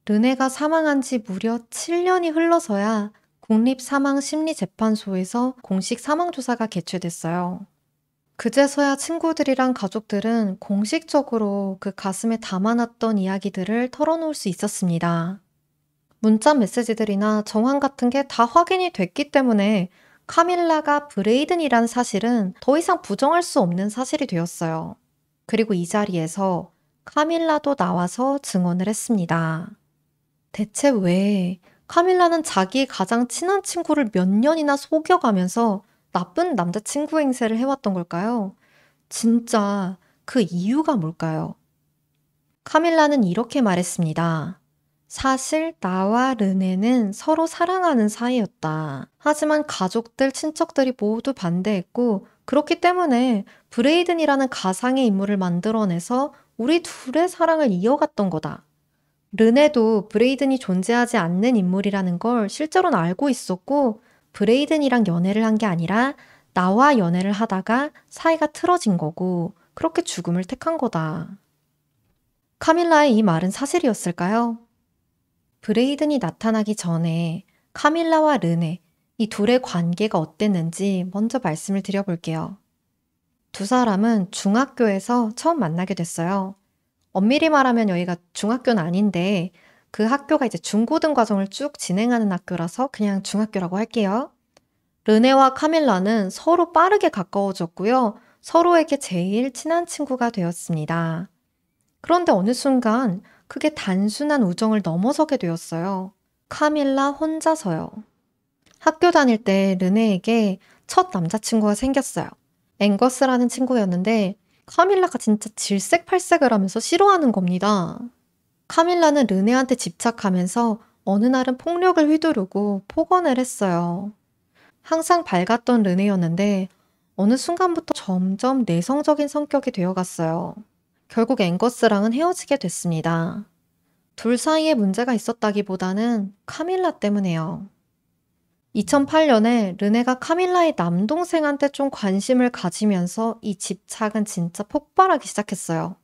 르네가 사망한 지 무려 7년이 흘러서야 국립사망심리재판소에서 공식 사망조사가 개최됐어요. 그제서야 친구들이랑 가족들은 공식적으로 그 가슴에 담아놨던 이야기들을 털어놓을 수 있었습니다. 문자 메시지들이나 정황 같은 게 다 확인이 됐기 때문에 카밀라가 브레이든이란 사실은 더 이상 부정할 수 없는 사실이 되었어요. 그리고 이 자리에서 카밀라도 나와서 증언을 했습니다. 대체 왜 카밀라는 자기의 가장 친한 친구를 몇 년이나 속여가면서 나쁜 남자친구 행세를 해왔던 걸까요? 진짜 그 이유가 뭘까요? 카밀라는 이렇게 말했습니다. 사실 나와 르네는 서로 사랑하는 사이였다. 하지만 가족들, 친척들이 모두 반대했고 그렇기 때문에 브레이든이라는 가상의 인물을 만들어내서 우리 둘의 사랑을 이어갔던 거다. 르네도 브레이든이 존재하지 않는 인물이라는 걸 실제로는 알고 있었고 브레이든이랑 연애를 한 게 아니라 나와 연애를 하다가 사이가 틀어진 거고 그렇게 죽음을 택한 거다. 카밀라의 이 말은 사실이었을까요? 브레이든이 나타나기 전에 카밀라와 르네, 이 둘의 관계가 어땠는지 먼저 말씀을 드려볼게요. 두 사람은 중학교에서 처음 만나게 됐어요. 엄밀히 말하면 여기가 중학교는 아닌데 그 학교가 이제 중고등 과정을 쭉 진행하는 학교라서 그냥 중학교라고 할게요. 르네와 카밀라는 서로 빠르게 가까워졌고요. 서로에게 제일 친한 친구가 되었습니다. 그런데 어느 순간 그게 단순한 우정을 넘어서게 되었어요. 카밀라 혼자서요. 학교 다닐 때 르네에게 첫 남자친구가 생겼어요. 앵거스라는 친구였는데 카밀라가 진짜 질색팔색을 하면서 싫어하는 겁니다. 카밀라는 르네한테 집착하면서 어느 날은 폭력을 휘두르고 폭언을 했어요. 항상 밝았던 르네였는데 어느 순간부터 점점 내성적인 성격이 되어갔어요. 결국 앵거스랑은 헤어지게 됐습니다. 둘 사이에 문제가 있었다기보다는 카밀라 때문에요. 2008년에 르네가 카밀라의 남동생한테 좀 관심을 가지면서 이 집착은 진짜 폭발하기 시작했어요.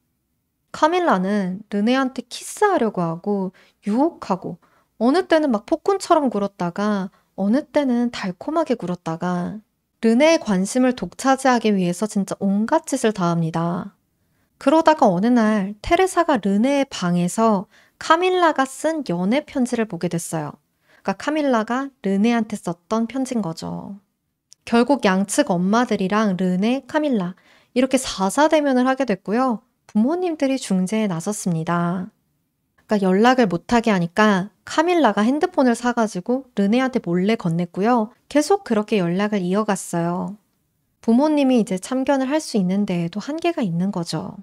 카밀라는 르네한테 키스하려고 하고 유혹하고 어느 때는 막 폭군처럼 굴었다가 어느 때는 달콤하게 굴었다가 르네의 관심을 독차지하기 위해서 진짜 온갖 짓을 다 합니다. 그러다가 어느 날 테레사가 르네의 방에서 카밀라가 쓴 연애 편지를 보게 됐어요. 그러니까 카밀라가 르네한테 썼던 편지인 거죠. 결국 양측 엄마들이랑 르네, 카밀라 이렇게 4사 대면을 하게 됐고요. 부모님들이 중재에 나섰습니다. 그러니까 연락을 못하게 하니까 카밀라가 핸드폰을 사가지고 르네한테 몰래 건넸고요. 계속 그렇게 연락을 이어갔어요. 부모님이 이제 참견을 할 수 있는 데에도 한계가 있는 거죠.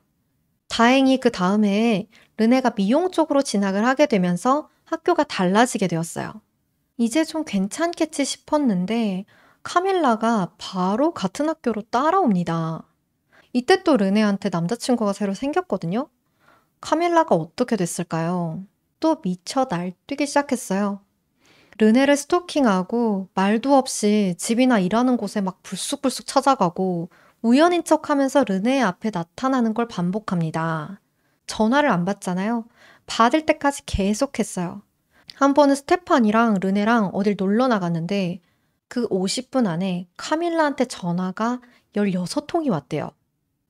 다행히 그 다음에 르네가 미용 쪽으로 진학을 하게 되면서 학교가 달라지게 되었어요. 이제 좀 괜찮겠지 싶었는데 카밀라가 바로 같은 학교로 따라옵니다. 이때 또 르네한테 남자친구가 새로 생겼거든요. 카밀라가 어떻게 됐을까요? 또 미쳐 날뛰기 시작했어요. 르네를 스토킹하고 말도 없이 집이나 일하는 곳에 막 불쑥불쑥 찾아가고 우연인 척하면서 르네 앞에 나타나는 걸 반복합니다. 전화를 안 받잖아요. 받을 때까지 계속했어요. 한 번은 스테판이랑 르네랑 어딜 놀러 나갔는데 그 50분 안에 카밀라한테 전화가 16통이 왔대요.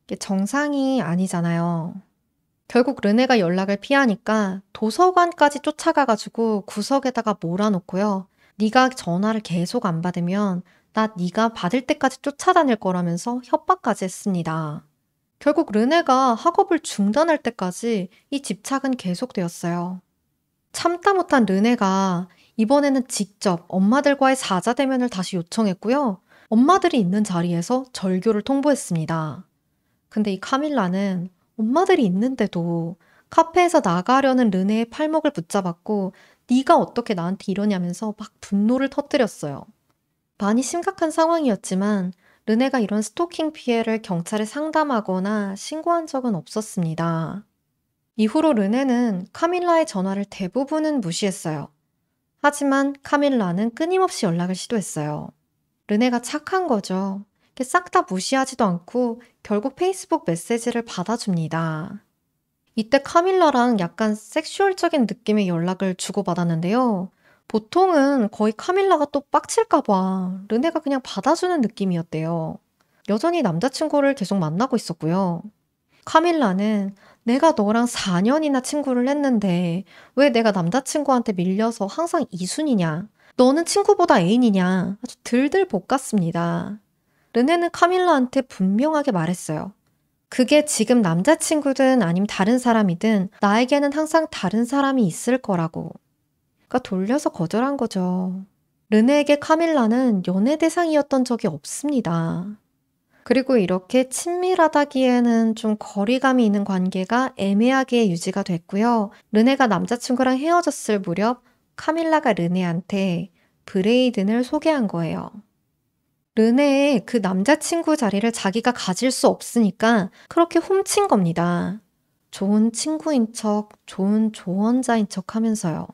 이게 정상이 아니잖아요. 결국 르네가 연락을 피하니까 도서관까지 쫓아가가지고 구석에다가 몰아놓고요. 네가 전화를 계속 안 받으면 나 네가 받을 때까지 쫓아다닐 거라면서 협박까지 했습니다. 결국 르네가 학업을 중단할 때까지 이 집착은 계속되었어요. 참다 못한 르네가 이번에는 직접 엄마들과의 사자대면을 다시 요청했고요. 엄마들이 있는 자리에서 절교를 통보했습니다. 근데 이 카밀라는 엄마들이 있는데도 카페에서 나가려는 르네의 팔목을 붙잡았고 네가 어떻게 나한테 이러냐면서 막 분노를 터뜨렸어요. 많이 심각한 상황이었지만 르네가 이런 스토킹 피해를 경찰에 상담하거나 신고한 적은 없었습니다. 이후로 르네는 카밀라의 전화를 대부분은 무시했어요. 하지만 카밀라는 끊임없이 연락을 시도했어요. 르네가 착한 거죠. 싹 다 무시하지도 않고 결국 페이스북 메시지를 받아줍니다. 이때 카밀라랑 약간 섹슈얼적인 느낌의 연락을 주고받았는데요. 보통은 거의 카밀라가 또 빡칠까 봐 르네가 그냥 받아주는 느낌이었대요. 여전히 남자친구를 계속 만나고 있었고요. 카밀라는 내가 너랑 4년이나 친구를 했는데 왜 내가 남자친구한테 밀려서 항상 이순이냐? 너는 친구보다 애인이냐? 아주 들들 볶았습니다. 르네는 카밀라한테 분명하게 말했어요. 그게 지금 남자친구든 아니면 다른 사람이든 나에게는 항상 다른 사람이 있을 거라고. 그러니까 돌려서 거절한 거죠. 르네에게 카밀라는 연애 대상이었던 적이 없습니다. 그리고 이렇게 친밀하다기에는 좀 거리감이 있는 관계가 애매하게 유지가 됐고요. 르네가 남자친구랑 헤어졌을 무렵 카밀라가 르네한테 브레이든을 소개한 거예요. 르네의 그 남자친구 자리를 자기가 가질 수 없으니까 그렇게 훔친 겁니다. 좋은 친구인 척, 좋은 조언자인 척 하면서요.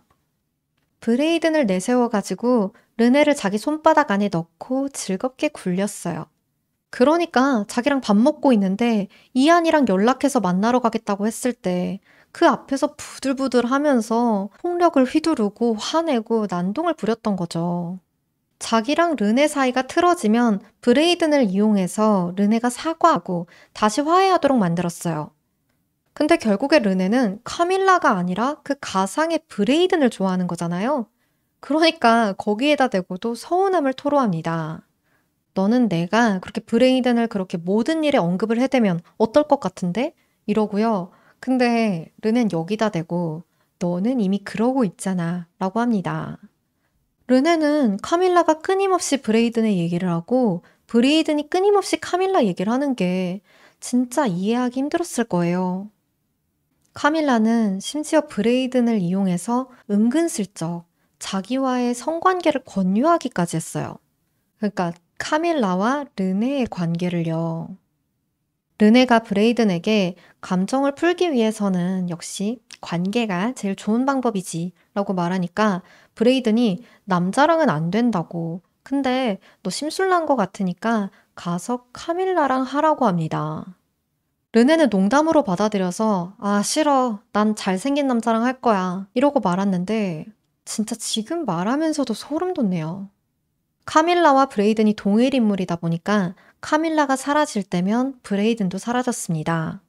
브레이든을 내세워가지고 르네를 자기 손바닥 안에 넣고 즐겁게 굴렸어요. 그러니까 자기랑 밥 먹고 있는데 이안이랑 연락해서 만나러 가겠다고 했을 때 그 앞에서 부들부들 하면서 폭력을 휘두르고 화내고 난동을 부렸던 거죠. 자기랑 르네 사이가 틀어지면 브레이든을 이용해서 르네가 사과하고 다시 화해하도록 만들었어요. 근데 결국에 르네는 카밀라가 아니라 그 가상의 브레이든을 좋아하는 거잖아요. 그러니까 거기에다 대고도 서운함을 토로합니다. 너는 내가 그렇게 브레이든을 그렇게 모든 일에 언급을 해대면 어떨 것 같은데? 이러고요. 근데 르넨 여기다 대고 너는 이미 그러고 있잖아 라고 합니다. 르네는 카밀라가 끊임없이 브레이든의 얘기를 하고 브레이든이 끊임없이 카밀라 얘기를 하는 게 진짜 이해하기 힘들었을 거예요. 카밀라는 심지어 브레이든을 이용해서 은근슬쩍 자기와의 성관계를 권유하기까지 했어요. 그러니까 카밀라와 르네의 관계를요. 르네가 브레이든에게 감정을 풀기 위해서는 역시 관계가 제일 좋은 방법이지 라고 말하니까 브레이든이 남자랑은 안 된다고. 근데 너 심술난 것 같으니까 가서 카밀라랑 하라고 합니다. 르네는 농담으로 받아들여서 아, 싫어. 난 잘생긴 남자랑 할 거야. 이러고 말았는데 진짜 지금 말하면서도 소름 돋네요. 카밀라와 브레이든이 동일 인물이다 보니까 카밀라가 사라질 때면 브레이든도 사라졌습니다.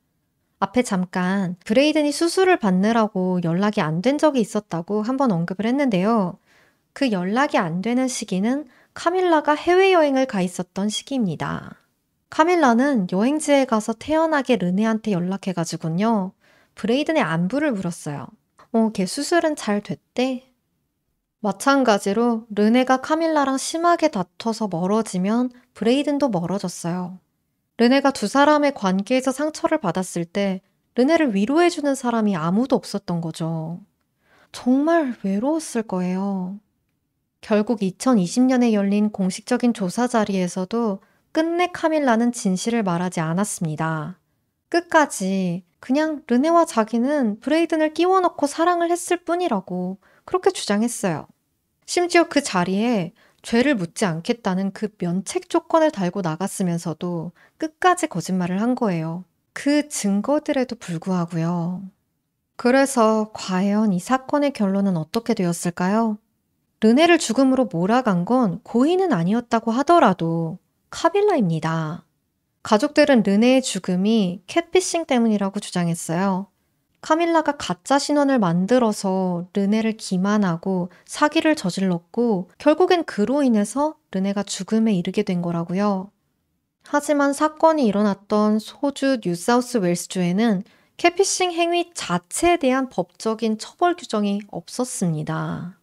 앞에 잠깐 브레이든이 수술을 받느라고 연락이 안 된 적이 있었다고 한번 언급을 했는데요. 그 연락이 안 되는 시기는 카밀라가 해외여행을 가 있었던 시기입니다. 카밀라는 여행지에 가서 태연하게 르네한테 연락해가지고요. 브레이든의 안부를 물었어요. 걔 수술은 잘 됐대? 마찬가지로 르네가 카밀라랑 심하게 다퉈서 멀어지면 브레이든도 멀어졌어요. 르네가 두 사람의 관계에서 상처를 받았을 때 르네를 위로해주는 사람이 아무도 없었던 거죠. 정말 외로웠을 거예요. 결국 2020년에 열린 공식적인 조사 자리에서도 끝내 카밀라는 진실을 말하지 않았습니다. 끝까지 그냥 르네와 자기는 브레이든을 끼워 넣고 사랑을 했을 뿐이라고 그렇게 주장했어요. 심지어 그 자리에 죄를 묻지 않겠다는 그 면책 조건을 달고 나갔으면서도 끝까지 거짓말을 한 거예요. 그 증거들에도 불구하고요. 그래서 과연 이 사건의 결론은 어떻게 되었을까요? 르네를 죽음으로 몰아간 건 고의는 아니었다고 하더라도 카빌라입니다. 가족들은 르네의 죽음이 캣피싱 때문이라고 주장했어요. 카밀라가 가짜 신원을 만들어서 르네를 기만하고 사기를 저질렀고 결국엔 그로 인해서 르네가 죽음에 이르게 된 거라고요. 하지만 사건이 일어났던 호주 뉴사우스 웨일스주에는 캣피싱 행위 자체에 대한 법적인 처벌 규정이 없었습니다.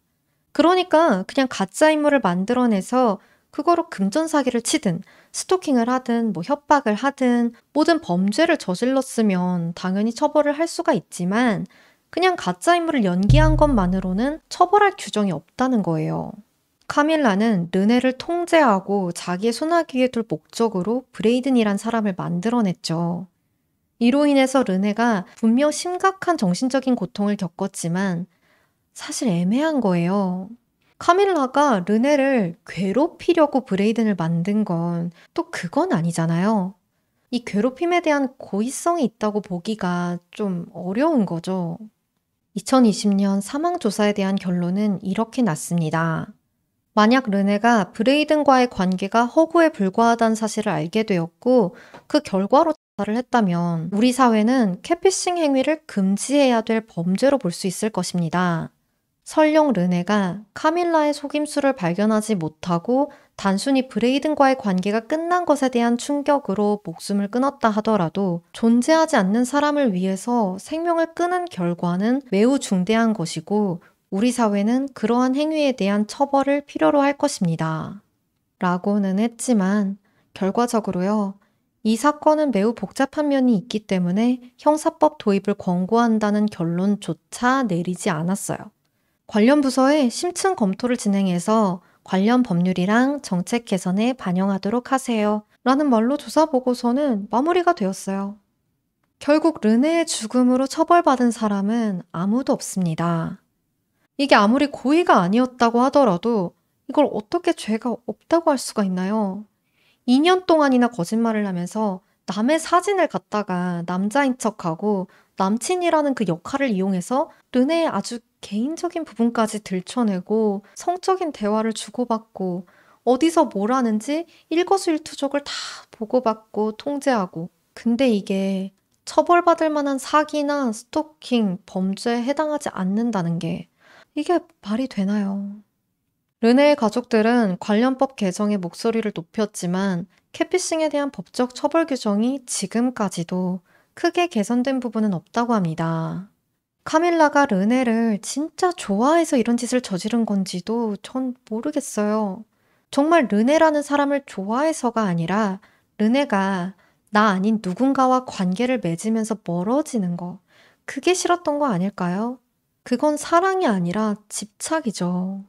그러니까 그냥 가짜 인물을 만들어내서 그거로 금전사기를 치든 스토킹을 하든 협박을 하든 모든 범죄를 저질렀으면 당연히 처벌을 할 수가 있지만 그냥 가짜 인물을 연기한 것만으로는 처벌할 규정이 없다는 거예요. 카밀라는 르네를 통제하고 자기의 손아귀에 둘 목적으로 브레이든이란 사람을 만들어냈죠. 이로 인해서 르네가 분명 심각한 정신적인 고통을 겪었지만 사실 애매한 거예요. 카밀라가 르네를 괴롭히려고 브레이든을 만든 건 또 그건 아니잖아요. 이 괴롭힘에 대한 고의성이 있다고 보기가 좀 어려운 거죠. 2020년 사망조사에 대한 결론은 이렇게 났습니다. 만약 르네가 브레이든과의 관계가 허구에 불과하다는 사실을 알게 되었고 그 결과로 자살을 했다면 우리 사회는 catfishing 행위를 금지해야 될 범죄로 볼 수 있을 것입니다. 설령 르네가 카밀라의 속임수를 발견하지 못하고 단순히 브레이든과의 관계가 끝난 것에 대한 충격으로 목숨을 끊었다 하더라도 존재하지 않는 사람을 위해서 생명을 끊은 결과는 매우 중대한 것이고 우리 사회는 그러한 행위에 대한 처벌을 필요로 할 것입니다. 라고는 했지만 결과적으로요. 이 사건은 매우 복잡한 면이 있기 때문에 형사법 도입을 권고한다는 결론조차 내리지 않았어요. 관련 부서에 심층 검토를 진행해서 관련 법률이랑 정책 개선에 반영하도록 하세요. 라는 말로 조사 보고서는 마무리가 되었어요. 결국 르네의 죽음으로 처벌받은 사람은 아무도 없습니다. 이게 아무리 고의가 아니었다고 하더라도 이걸 어떻게 죄가 없다고 할 수가 있나요? 2년 동안이나 거짓말을 하면서 남의 사진을 갖다가 남자인 척하고 남친이라는 그 역할을 이용해서 르네의 아주 개인적인 부분까지 들춰내고 성적인 대화를 주고받고 어디서 뭘 하는지 일거수일투족을 다 보고받고 통제하고. 근데 이게 처벌받을 만한 사기나 스토킹, 범죄에 해당하지 않는다는 게 이게 말이 되나요? 르네의 가족들은 관련법 개정에 목소리를 높였지만 catfishing에 대한 법적 처벌 규정이 지금까지도 크게 개선된 부분은 없다고 합니다. 카밀라가 르네를 진짜 좋아해서 이런 짓을 저지른 건지도 전 모르겠어요. 정말 르네라는 사람을 좋아해서가 아니라 르네가 나 아닌 누군가와 관계를 맺으면서 멀어지는 거, 그게 싫었던 거 아닐까요? 그건 사랑이 아니라 집착이죠.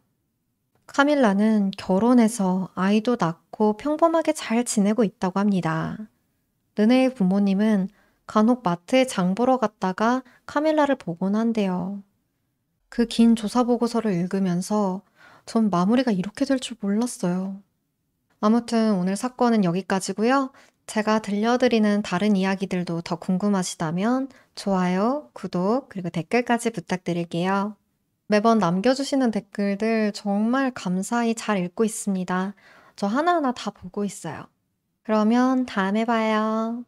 카밀라는 결혼해서 아이도 낳고 평범하게 잘 지내고 있다고 합니다. 르네의 부모님은 간혹 마트에 장 보러 갔다가 카밀라를 보곤 한대요. 그 긴 조사 보고서를 읽으면서 전 마무리가 이렇게 될 줄 몰랐어요. 아무튼 오늘 사건은 여기까지고요. 제가 들려드리는 다른 이야기들도 더 궁금하시다면 좋아요, 구독, 그리고 댓글까지 부탁드릴게요. 매번 남겨주시는 댓글들 정말 감사히 잘 읽고 있습니다. 저 하나하나 다 보고 있어요. 그러면 다음에 봐요.